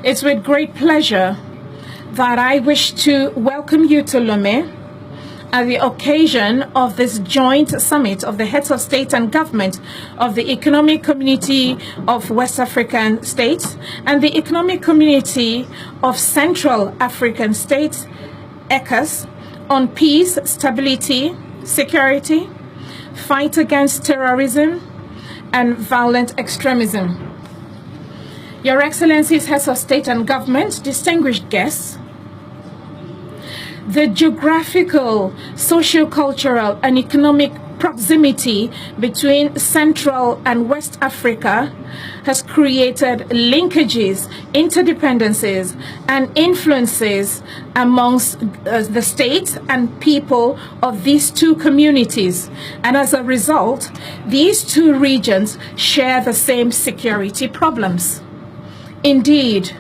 It's with great pleasure that I wish to welcome you to Lomé at the occasion of this joint summit of the heads of state and government of the Economic Community of West African States and the Economic Community of Central African States, ECOWAS, on peace, stability, security, fight against terrorism, and violent extremism. Your Excellencies, heads of state and government, distinguished guests, the geographical, socio-cultural, and economic proximity between Central and West Africa has created linkages, interdependencies, and influences amongst the state and people of these two communities. And as a result, these two regions share the same security problems. Indeed,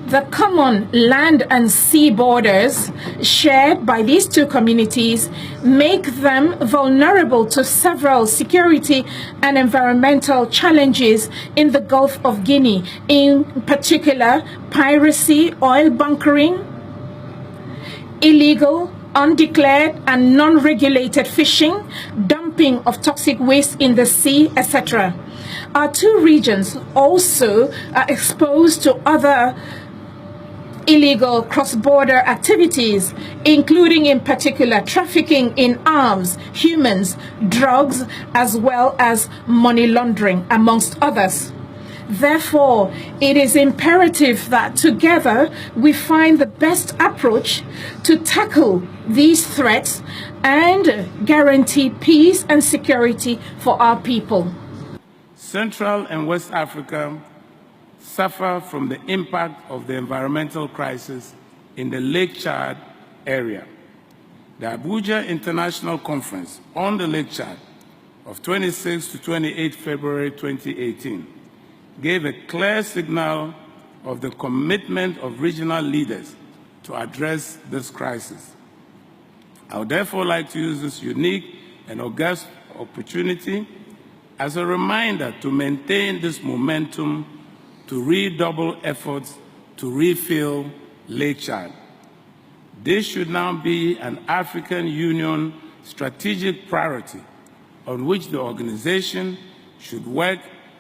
the common land and sea borders shared by these two communities make them vulnerable to several security and environmental challenges in the Gulf of Guinea, in particular piracy, oil bunkering, illegal, undeclared and non-regulated fishing, dumping of toxic waste in the sea, etc. Our two regions also are exposed to other illegal cross-border activities, including in particular trafficking in arms, humans, drugs, as well as money laundering, amongst others. Therefore, it is imperative that together we find the best approach to tackle these threats and guarantee peace and security for our people. Central and West Africa suffer from the impact of the environmental crisis in the Lake Chad area. The Abuja International Conference on the Lake Chad of 26 to 28 February 2018 gave a clear signal of the commitment of regional leaders to address this crisis. I would therefore like to use this unique and august opportunity as a reminder to maintain this momentum, to redouble efforts to refill Lake Chad. This should now be an African Union strategic priority on which the organization should work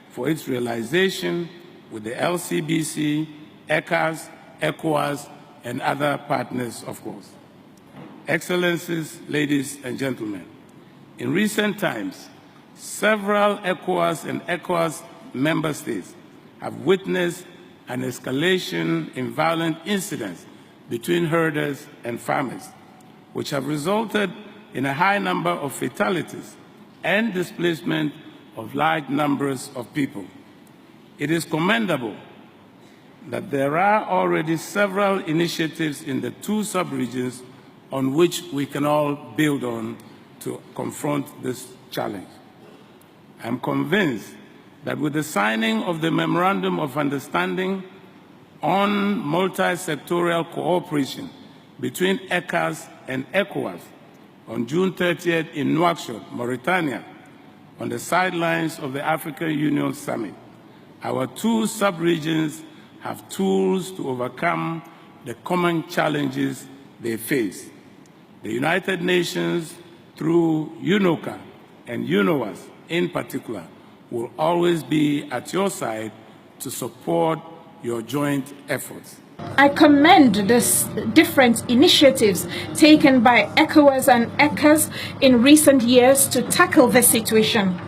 for its realization with the LCBC, ECAS, ECOWAS, and other partners, of course. Excellencies, ladies and gentlemen, in recent times, several ECOWAS and ECOWAS member states have witnessed an escalation in violent incidents between herders and farmers, which have resulted in a high number of fatalities and displacement of large numbers of people. It is commendable that there are already several initiatives in the two sub-regions on which we can all build on to confront this challenge. I am convinced that with the signing of the Memorandum of Understanding on multi-sectoral cooperation between ECAS and ECOWAS on June 30th in Nouakchott, Mauritania, on the sidelines of the African Union Summit, our two sub-regions have tools to overcome the common challenges they face. The United Nations, through UNOCA and UNOWAS in particular, will always be at your side to support your joint efforts. I commend the different initiatives taken by ECOWAS and ECAS in recent years to tackle the situation.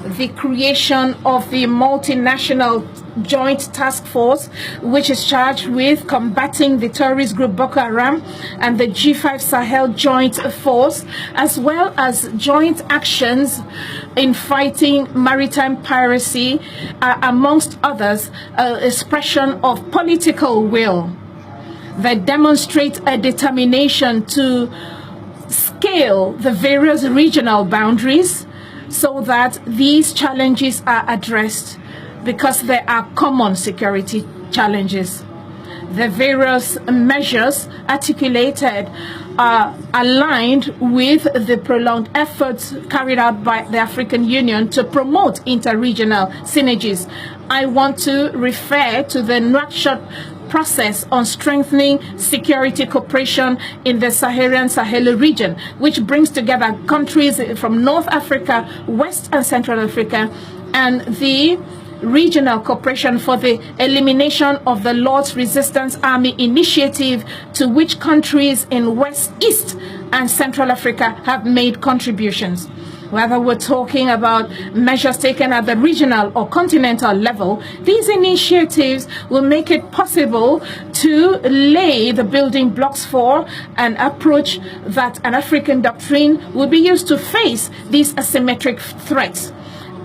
The creation of the multinational joint task force, which is charged with combating the terrorist group Boko Haram, and the G5 Sahel joint force, as well as joint actions in fighting maritime piracy, amongst others, expression of political will that demonstrates a determination to scale the various regional boundaries so that these challenges are addressed, because there are common security challenges. The various measures articulated are aligned with the prolonged efforts carried out by the African Union to promote interregional synergies. I want to refer to the Nouakchott process on strengthening security cooperation in the Sahel region, which brings together countries from North Africa, West and Central Africa, and the regional cooperation for the elimination of the Lord's Resistance Army initiative, to which countries in West, East and Central Africa have made contributions. Whether we're talking about measures taken at the regional or continental level, these initiatives will make it possible to lay the building blocks for an approach that an African doctrine will be used to face these asymmetric threats.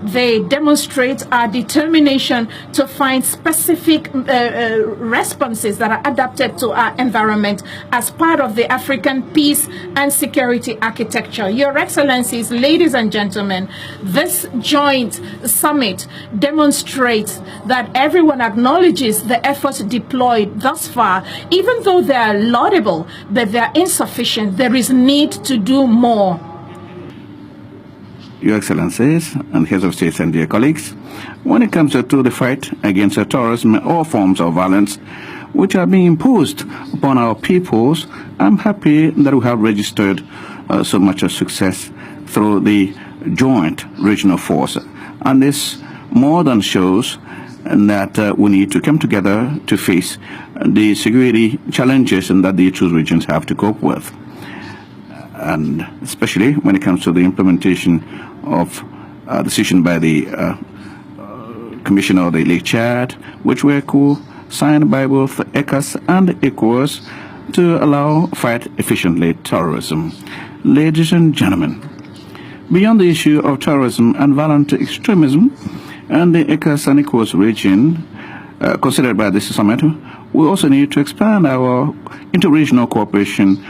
They demonstrate our determination to find specific responses that are adapted to our environment as part of the African peace and security architecture. Your Excellencies, ladies and gentlemen, this joint summit demonstrates that everyone acknowledges the efforts deployed thus far. Even though they are laudable, but they are insufficient. There is need to do more. Your Excellencies and Heads of States and dear colleagues, when it comes to the fight against terrorism and all forms of violence which are being imposed upon our peoples, I'm happy that we have registered so much of success through the joint regional force. And this more than shows that we need to come together to face the security challenges that the two regions have to cope with. And especially when it comes to the implementation of a decision by the Commissioner of the Lake Chad, which were co-signed by both ECOWAS and ECOWAS to allow fight efficiently terrorism. Ladies and gentlemen, beyond the issue of terrorism and violent extremism and the ECOWAS and ECOWAS region considered by this summit, we also need to expand our interregional cooperation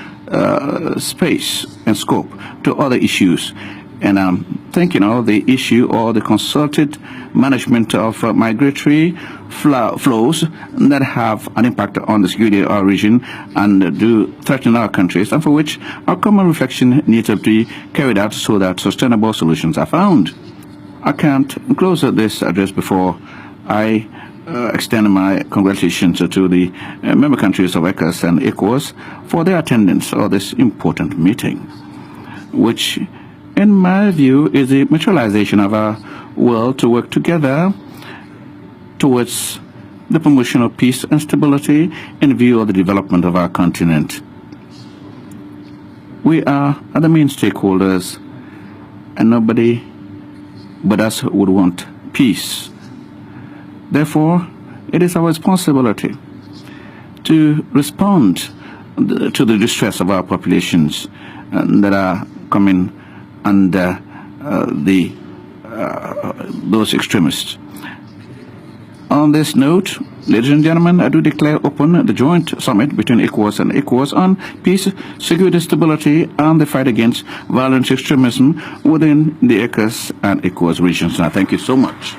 space and scope to other issues. And I'm thinking of the issue or the concerted management of migratory flows that have an impact on the security of our region and do threaten our countries, and for which our common reflection needs to be carried out so that sustainable solutions are found. I can't close this address before I extend my congratulations to the member countries of ECOWAS and ECOWAS for their attendance of this important meeting, which, in my view, is the materialization of our will to work together towards the promotion of peace and stability in view of the development of our continent. We are the main stakeholders, and nobody but us would want peace. Therefore, it is our responsibility to respond to the distress of our populations that are coming under those extremists. On this note, ladies and gentlemen, I do declare open the joint summit between ECOWAS and ECOWAS on peace, security, stability, and the fight against violent extremism within the ECOWAS and ECOWAS regions. And I thank you so much.